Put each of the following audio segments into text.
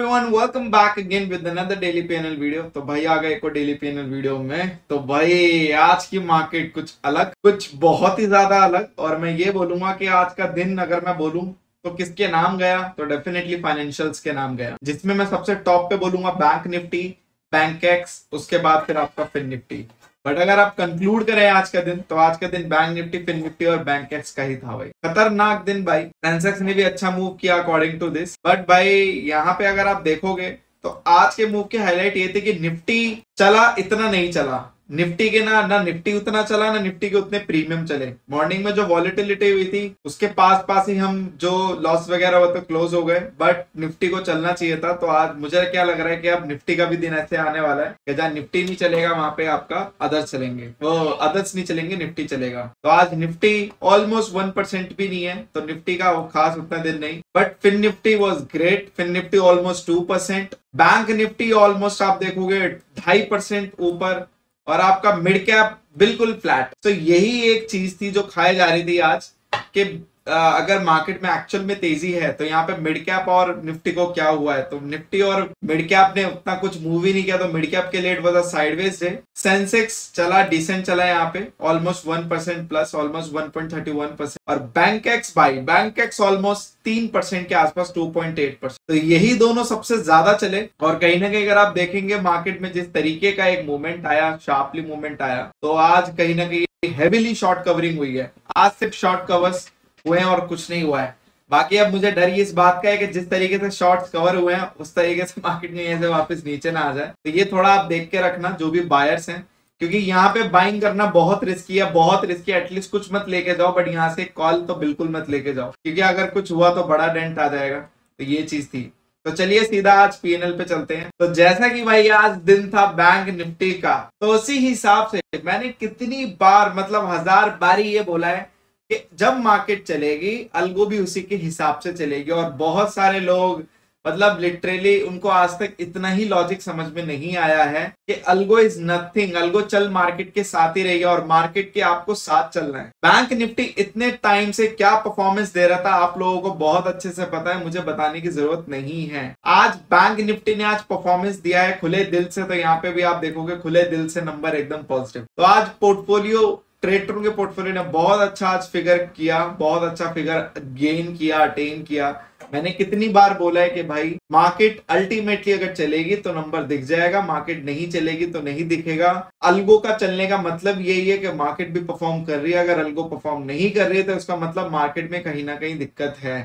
Everyone, welcome back again with another daily PNL video. तो भाई आ गए एक और डेली पीएनएल वीडियो में। तो भाई आज की मार्केट कुछ अलग, कुछ बहुत ही ज्यादा अलग। और मैं ये बोलूंगा कि आज का दिन अगर मैं बोलूं तो किसके नाम गया तो डेफिनेटली फाइनेंशियल्स के नाम गया, जिसमें मैं सबसे टॉप पे बोलूंगा बैंक निफ्टी, बैंकेक्स, उसके बाद फिर आपका फिन निफ्टी। बट अगर आप कंक्लूड करें आज का दिन, तो आज का दिन बैंक निफ्टी, फिन निफ्टी और बैंकेक्स का ही था भाई। खतरनाक दिन भाई। सेंसेक्स ने भी अच्छा मूव किया अकॉर्डिंग टू दिस। बट भाई यहाँ पे अगर आप देखोगे तो आज के मूव की हाईलाइट ये थी कि निफ्टी चला, इतना नहीं चला। निफ्टी के ना निफ्टी उतना चला, ना निफ्टी के उतने प्रीमियम चले। मॉर्निंग में जो वॉलेटिलिटी हुई थी उसके पास पास ही हम जो लॉस वगैरह हुआ तो क्लोज हो गए। बट निफ्टी को चलना चाहिए था। तो आज मुझे क्या लग रहा है कि अब निफ्टी का भी दिन ऐसे आने वाला है कि जहाँ निफ्टी नहीं चलेगा वहां पे आपका अदर्स चलेंगे, वो अदर्स नहीं चलेंगे, निफ्टी चलेगा। तो आज निफ्टी ऑलमोस्ट 1% भी नहीं है, तो निफ्टी का खास उतना दिन नहीं। But Fin Nifty was great. Fin Nifty almost 2%, Bank Nifty almost आप देखोगे 2.5% ऊपर, और आपका मिड कैप बिल्कुल फ्लैट। तो यही एक चीज थी जो खाई जा रही थी आज कि अगर मार्केट में एक्चुअल में तेजी है तो यहाँ पे मिड कैप और निफ्टी को क्या हुआ है। तो निफ्टी और मिड कैप ने उतना कुछ मूव ही नहीं किया, तो मिड कैप के लिए it was a sideways day. Sensex चला, डिसेंट चला यहाँ पे ऑलमोस्ट 1% प्लस, ऑलमोस्ट 1.31%। और बैंकेक्स भाई, बैंकेक्स ऑलमोस्ट 3% के आसपास, 2.8%। तो यही दोनों सबसे ज्यादा चले। और कहीं ना कहीं अगर आप देखेंगे मार्केट में जिस तरीके का एक मूवमेंट आया, शार्पली मूवमेंट आया, तो आज कहीं ना कहीं हेविली शॉर्ट कवरिंग हुई है। आज सिर्फ शॉर्ट कवर्स हुए हैं और कुछ नहीं हुआ है। बाकी अब मुझे डर इस बात का है कि जिस तरीके से शॉर्ट्स कवर हुए हैं उस तरीके से मार्केट में ऐसे वापस नीचे ना आ जाए। तो ये थोड़ा आप देख के रखना जो भी बायर्स हैं, क्योंकि यहाँ पे बाइंग करना बहुत रिस्की है, बहुत रिस्की। एटलीस्ट कुछ मत लेके जाओ, बट यहाँ से कॉल तो बिल्कुल मत लेके जाओ, क्योंकि अगर कुछ हुआ तो बड़ा डेंट आ जाएगा। तो ये चीज थी। तो चलिए सीधा आज पीएनएल पे चलते हैं। तो जैसा कि भाई आज दिन था बैंक निफ्टी का, तो उसी हिसाब से मैंने कितनी बार, मतलब 1000 बारी ये बोला है कि जब मार्केट चलेगी अल्गो भी उसी के हिसाब से चलेगी। और बहुत सारे लोग, मतलब लिटरली उनको आज तक इतना ही लॉजिक समझ में नहीं आया है कि अल्गो इज नथिंग। अल्गो चल मार्केट के साथ ही रहेगी और मार्केट के आपको साथ चलना है। बैंक निफ्टी इतने टाइम से क्या परफॉर्मेंस दे रहा था आप लोगों को बहुत अच्छे से पता है, मुझे बताने की जरूरत नहीं है। आज बैंक निफ्टी ने आज परफॉर्मेंस दिया है खुले दिल से। तो यहाँ पे भी आप देखोगे खुले दिल से नंबर एकदम पॉजिटिव। तो आज पोर्टफोलियो, ट्रेडरों के पोर्टफोलियो ने बहुत अच्छा आज फिगर किया, बहुत अच्छा फिगर गेन किया, अटेन किया। मैंने कितनी बार बोला है कि भाई मार्केट अल्टीमेटली अगर चलेगी तो नंबर दिख जाएगा, मार्केट नहीं चलेगी तो नहीं दिखेगा। अल्गो का चलने का मतलब यही है कि मार्केट भी परफॉर्म कर रही है। अगर अल्गो परफॉर्म नहीं कर रही है तो उसका मतलब मार्केट में कहीं ना कहीं दिक्कत है।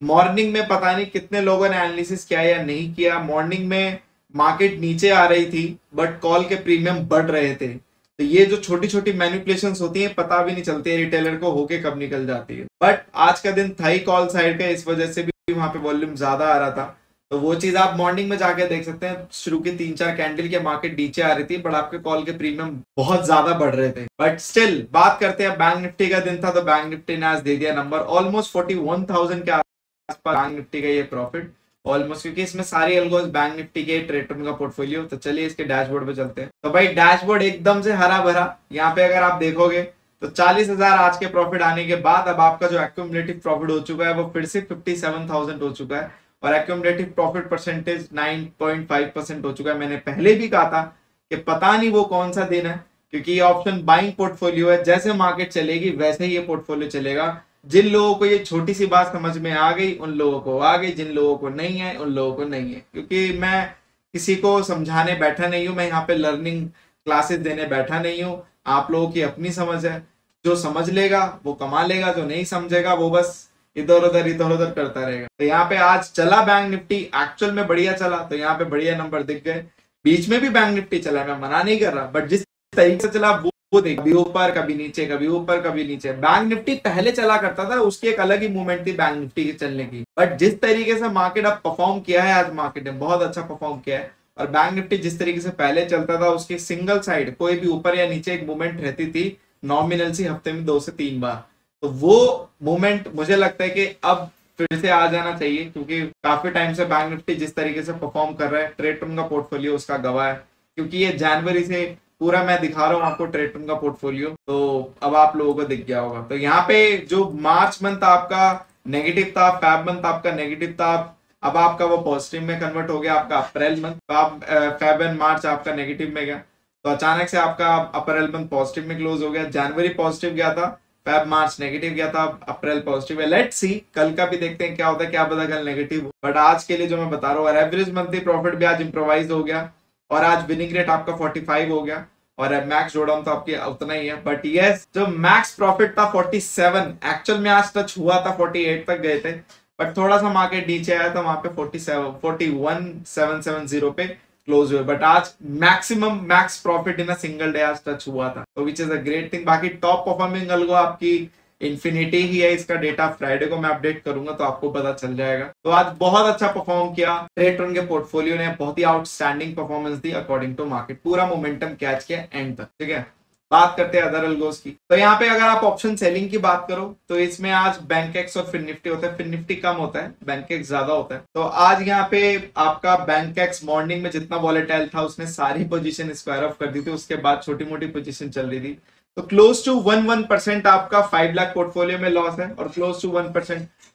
मॉर्निंग में पता नहीं कितने लोगों ने एनालिसिस किया या नहीं किया। मॉर्निंग में मार्केट नीचे आ रही थी बट कॉल के प्रीमियम बढ़ रहे थे। तो ये जो छोटी छोटी मैनिपुलेशंस होती हैं पता भी नहीं चलती है रिटेलर को होके कब निकल जाती है। बट आज का दिन था ही कॉल साइड का, इस वजह से भी वहां पे वॉल्यूम ज्यादा आ रहा था। तो वो चीज आप मॉर्निंग में जाके देख सकते हैं। शुरू के 3-4 कैंडल के मार्केट नीचे आ रही थी, बट आपके कॉल के प्रीमियम बहुत ज्यादा बढ़ रहे थे। बट स्टिल बात करते हैं, बैंक निफ्टी का दिन था तो बैंक निफ्टी ने आज दे दिया नंबर ऑलमोस्ट 41,000 के आसपास। बैंक निफ्टी का ये प्रॉफिट ऑलमोस्ट, क्योंकि इसमें सारी अल्गोज बैंक निफ्टी के ट्रेडर का पोर्टफोलियो। तो चलिए इसके डैशबोर्ड पे चलते हैं। तो भाई डैशबोर्ड एकदम से हरा भरा। यहाँ पे अगर आप देखोगे तो 40,000 आज के प्रॉफिट आने के बाद अब आपका जो एक्यूमुलेटिव प्रॉफिट हो चुका है वो फिर से 57,000 हो चुका है। और एक्यूमुलेटिव प्रॉफिट परसेंटेज 9.5% हो चुका है। मैंने पहले भी कहा था कि पता नहीं वो कौन सा दिन है, क्योंकि ये ऑप्शन बाइंग पोर्टफोलियो है। जैसे मार्केट चलेगी वैसे ही ये पोर्टफोलियो चलेगा। जिन लोगों को ये छोटी सी बात समझ में आ गई उन लोगों को आ गई, जिन लोगों को नहीं है उन लोगों को नहीं है। क्योंकि मैं किसी को समझाने बैठा नहीं हूं, मैं यहाँ पे लर्निंग क्लासेस देने बैठा नहीं हूं। आप लोगों की अपनी समझ है, जो समझ लेगा वो कमा लेगा, जो नहीं समझेगा वो बस इधर उधर करता रहेगा। तो यहाँ पे आज चला बैंक निफ्टी, एक्चुअल में बढ़िया चला। तो यहाँ पे बढ़िया नंबर दिख गए। बीच में भी बैंक निफ्टी चला, मैं मना नहीं कर रहा, बट जिस तरीके से चला वो देख, कभी ऊपर कभी नीचे, कभी ऊपर कभी नीचे। बैंक निफ्टी पहले चला करता था, उसकी एक अलग ही मूवमेंट थी बैंक निफ्टी के चलने की। बट जिस तरीके से मार्केट अब परफॉर्म किया है, आज मार्केट ने बहुत अच्छा परफॉर्म किया है। और बैंक निफ्टी जिस तरीके से पहले चलता था उसकी सिंगल साइड कोई भी ऊपर या नीचे एक मूवमेंट रहती थी नॉमिनल सी, हफ्ते में 2 से 3 बार। तो वो मूवमेंट मुझे लगता है कि अब फिर से आ जाना चाहिए, क्योंकि काफी टाइम से बैंक निफ्टी जिस तरीके से परफॉर्म कर रहा है, ट्रेडर का पोर्टफोलियो उसका गवाह है। क्योंकि ये जनवरी से पूरा मैं दिखा रहा हूँ आपको ट्रेडर का पोर्टफोलियो, तो अब आप लोगों को दिख गया होगा। तो यहाँ पे जो मार्च मंथ आपका नेगेटिव था, फैब मंथ आपका नेगेटिव था, अब आपका वो पॉजिटिव में कन्वर्ट हो गया आपका अप्रैल मंथ, तो आप फेब एंड मार्च आपका नेगेटिव में गया, तो अचानक से आपका अप्रैल मंथ पॉजिटिव में क्लोज हो गया। जनवरी पॉजिटिव गया था, फेब मार्च नेगेटिव गया था, अप्रैल पॉजिटिव है। लेट्स सी कल का भी देखते हैं क्या होता है, क्या पता कल नेगेटिव हो। बट आज के लिए जो मैं बता रहा हूँ, और एवरेज मंथली प्रॉफिट भी आज इंप्रोवाइज हो गया, और आज विनिंग रेट आपका 45 हो गया, और मैक्स जोडाउन तो आपके उतना ही है। बट यस, जो मैक्स प्रॉफिट था 47, एक्चुअल में आज टच हुआ था 48 तक गए थे, बट थोड़ा सा मार्केट नीचे आया था, वहां पे 41,770 पे क्लोज हुए। बट आज maximum max profit in a single day आज टच हुआ था, तो which is a great thing. बाकी टॉप परफॉर्मिंग अलगो आपकी इन्फिनिटी ही है, इसका डेटा फ्राइडे को मैं अपडेट करूंगा तो आपको पता चल जाएगा। तो आज बहुत अच्छा परफॉर्म किया ट्रेटरन के पोर्टफोलियो ने, बहुत ही आउटस्टैंडिंग परफॉर्मेंस दी अकॉर्डिंग टू मार्केट, पूरा मोमेंटम कैच किया एंड तक। ठीक है, बात करते हैं अदर अलगोस की। तो यहाँ पे अगर आप ऑप्शन सेलिंग की बात करो तो इसमें आज बैंकेक्स और फिन निफ्टी होता है, फिन निफ्टी कम होता है, बैंकेक्स ज्यादा होता है। तो आज यहाँ पे आपका बैंकेक्स मॉर्निंग में जितना वॉलेटाइल था उसने सारी पोजीशन स्क्वायर ऑफ कर दी थी, उसके बाद छोटी मोटी पोजीशन चल रही थी। तो क्लोज टू 1% आपका 5 लाख पोर्टफोलियो में लॉस है, और क्लोज टू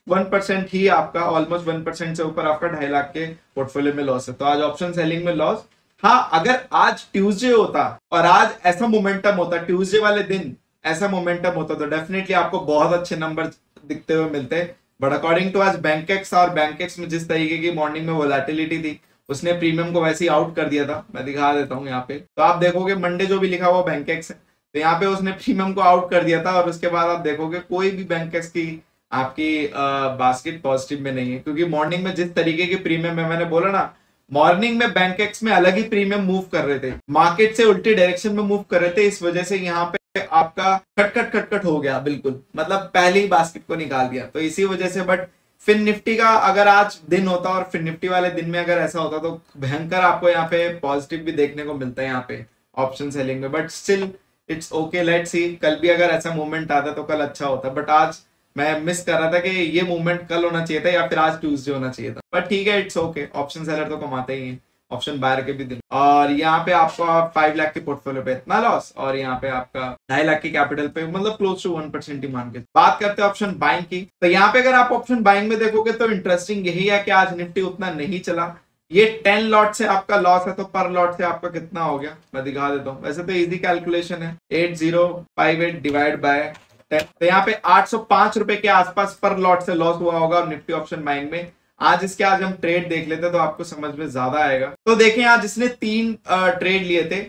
1% ही आपका ऑलमोस्ट 1% से ऊपर आपका 2.5 लाख के पोर्टफोलियो में लॉस है। तो आज ऑप्शन सेलिंग में लॉस। हाँ, अगर आज ट्यूसडे होता और आज ऐसा मोमेंटम होता, ट्यूसडे वाले दिन ऐसा मोमेंटम होता, तो डेफिनेटली आपको बहुत अच्छे नंबर दिखते हुए मिलते। बट अकॉर्डिंग टू आज बैंकेक्स, और बैंकेक्स में जिस तरीके की मॉर्निंग में वोलेटिलिटी थी, उसने प्रीमियम को वैसे ही आउट कर दिया था। मैं दिखा देता हूँ यहाँ पे, तो आप देखोगे मंडे जो भी लिखा हुआ बैंकेक्स है, तो यहाँ पे उसने प्रीमियम को आउट कर दिया था, और उसके बाद आप देखोगे कोई भी बैंकेक्स की आपकी बास्केट पॉजिटिव में नहीं है, क्योंकि मॉर्निंग में जिस तरीके की प्रीमियम है, मैंने बोला ना मॉर्निंग में बैंकेक्स में अलग ही प्रीमियम मूव कर रहे थे, मार्केट से उल्टी डायरेक्शन में मूव कर रहे थे, इस वजह से यहाँ पे आपका खटखट हो गया, बिल्कुल मतलब पहले ही बास्केट को निकाल दिया, तो इसी वजह से। बट फिन निफ्टी का अगर आज दिन होता और फिन निफ्टी वाले दिन में अगर ऐसा होता, तो भयंकर आपको यहाँ पे पॉजिटिव भी देखने को मिलता है यहाँ पे ऑप्शन सेलिंग में। But still it's okay, let's see कल भी अगर ऐसा मूवमेंट आता तो कल अच्छा होता। बट आज मैं मिस कर रहा था कि ये मूवमेंट कल होना चाहिए था या फिर आज ट्यूसडे होना चाहिए था, बट ठीक है, इट्स ओके। ऑप्शन सेलर तो कमाते ही हैं, ऑप्शन बायर के भी दिन। और यहाँ पे आपका 5 लाख के पोर्टफोलियो पे इतना लॉस, और यहाँ पे आपका 2.5 लाख की कैपिटल पे मतलब क्लोज टू 1% ही मान के। बात करते हैं ऑप्शन बाइंग की, तो यहाँ पे अगर आप ऑप्शन बाइंग में देखोगे तो इंटरेस्टिंग यही है कि आज निफ्टी उतना नहीं चला। ये 10 लॉट से आपका लॉस है, तो पर लॉट से आपका कितना हो गया मैं दिखा देता हूँ। वैसे तो इजी कैलकुलेशन है, 8058 डिवाइड बाय 10, तो यहाँ पे 805 रुपए के आसपास पर लॉट से लॉस हुआ होगा निफ्टी ऑप्शन बाइंग में। आज हम ट्रेड देख लेते तो आपको समझ में ज्यादा आएगा। तो देखें, आज इसने 3 ट्रेड लिए थे।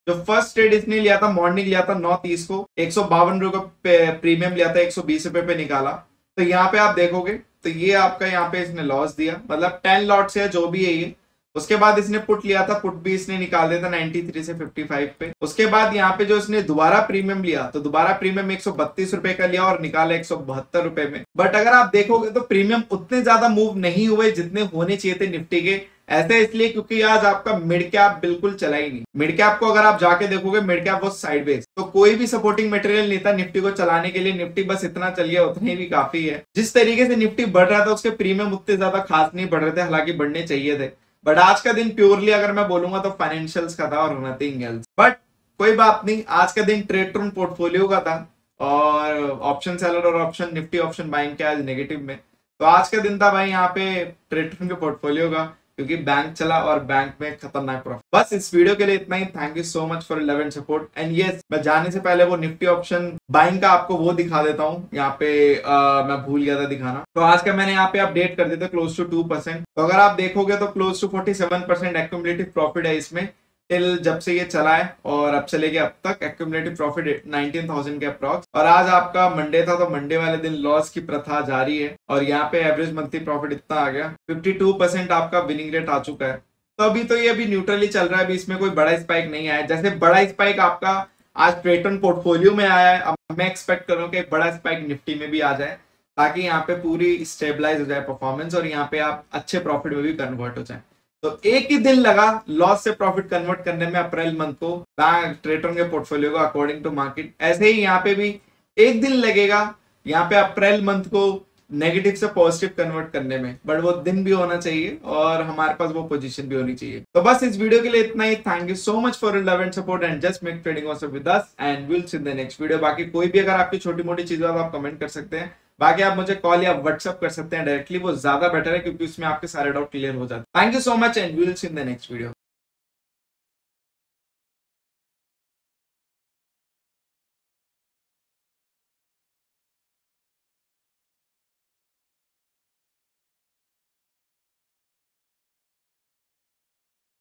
जो फर्स्ट ट्रेड इसने लिया था मॉर्निंग लिया था 9:30 को, 152 रुपए प्रीमियम लिया था, 120 रुपए पे निकाला। तो यहाँ पे आप देखोगे तो ये आपका यहाँ पे इसने लॉस दिया, मतलब 10 लॉट से जो भी है ये। उसके बाद इसने पुट लिया था, पुट भी इसने निकाल दिया था 93 से 55 पे। उसके बाद यहाँ पे जो इसने दोबारा प्रीमियम लिया, तो दोबारा प्रीमियम 132 रुपए का लिया और निकाला 172 रुपए में। बट अगर आप देखोगे तो प्रीमियम उतने ज्यादा मूव नहीं हुए जितने होने चाहिए थे निफ्टी के। ऐसे इसलिए क्योंकि आज आपका मिड कैप बिल्कुल चला ही नहीं। मिड कैप को अगर आप जाके देखोगे, मिड कैप वो साइडवेज, तो कोई भी सपोर्टिंग मटेरियल नहीं था निफ्टी को चलाने के लिए। निफ्टी बस इतना चल गया, उतने भी काफी है। जिस तरीके से निफ्टी बढ़ रहा था उसके प्रीमियम उतने ज्यादा खास नहीं बढ़ रहे थे, हालांकि बढ़ने चाहिए थे। बट आज का दिन प्योरली अगर मैं बोलूंगा तो फाइनेंशियल्स का था और नथिंग एल्स। बट कोई बात नहीं, आज का दिन ट्रेडरन पोर्टफोलियो का था, और ऑप्शन सेलर और ऑप्शन निफ्टी ऑप्शन बाइंग के आज नेगेटिव में। तो आज का दिन था भाई यहाँ पे ट्रेडरन के पोर्टफोलियो का, क्योंकि बैंक चला और बैंक में खतरनाक प्रॉफिट। बस इस वीडियो के लिए इतना ही। Thank you so much for love and support. And yes, मैं जाने से पहले वो निफ्टी ऑप्शन बाइंग का आपको वो दिखा देता हूँ। यहाँ पे मैं भूल गया था दिखाना। तो आज का मैंने यहाँ पे अपडेट कर दिया था क्लोज टू 2%। तो अगर आप देखोगे तो क्लोज टू 47% एक्यूमुलेटिव प्रॉफिट है इसमें टिल जब से ये चला है, और अब चले गए अब तक एक्यूमुलेटिव प्रॉफिट 19,000 के अप्रॉक्स। और आज आपका मंडे था, तो मंडे वाले दिन लॉस की प्रथा जारी है, और यहाँ पे एवरेज मंथली प्रॉफिट इतना आ गया, 52% आपका विनिंग रेट आ चुका है। तो अभी तो ये अभी न्यूट्रली चल रहा है, अभी इसमें कोई बड़ा स्पाइक नहीं आया। जैसे बड़ा स्पाइक आपका आज ट्रेटन पोर्टफोलियो में आया है, अब मैं एक्सपेक्ट करूँ कि एक बड़ा स्पाइक निफ्टी में भी आ जाए, ताकि यहाँ पे पूरी स्टेबलाइज हो जाए परफॉर्मेंस, और यहाँ पे आप अच्छे प्रॉफिट में भी कन्वर्ट हो जाए। तो एक ही दिन लगा लॉस से प्रॉफिट कन्वर्ट करने में अप्रैल मंथ को बैंक ट्रेडर के पोर्टफोलियो को अकॉर्डिंग टू मार्केट। ऐसे ही यहाँ पे भी एक दिन लगेगा यहाँ पे अप्रैल मंथ को नेगेटिव से पॉजिटिव कन्वर्ट करने में, बट वो दिन भी होना चाहिए और हमारे पास वो पोजीशन भी होनी चाहिए। तो बस इस वीडियो के लिए इतना ही। Thank you so much for love and support and just make trading also with us and will see in the next video. बाकी कोई भी अगर आपकी छोटी मोटी चीज हो तो आप कमेंट कर सकते हैं। बाकी आप मुझे कॉल या व्हाट्सअप कर सकते हैं डायरेक्टली, वो ज्यादा बेटर है क्योंकि उसमें आपके सारे डाउट क्लियर हो जाते हैं। Thank you so much and we will see in the next video.